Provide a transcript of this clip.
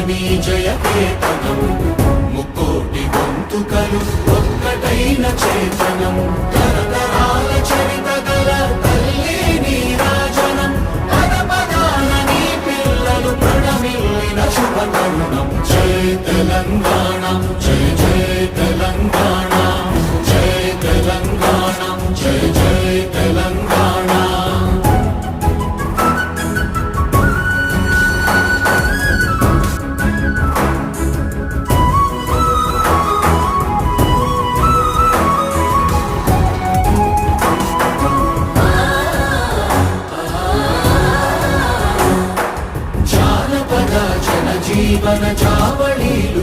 నీ జయకేతనం ముక్కోటి గొంతుకలు ఒక్కటైన చేతనం తరతరాల చరిత గల తల్లి నీరాజనం పద పదాన నీ పిల్లలు ప్రణమిల్లిన శుభ తరుణం జయ తెలంగాణ జయ జయ తెలంగాణ జయ తెలంగాణ జయ జయ తెలంగాణ జీవన చావళీలు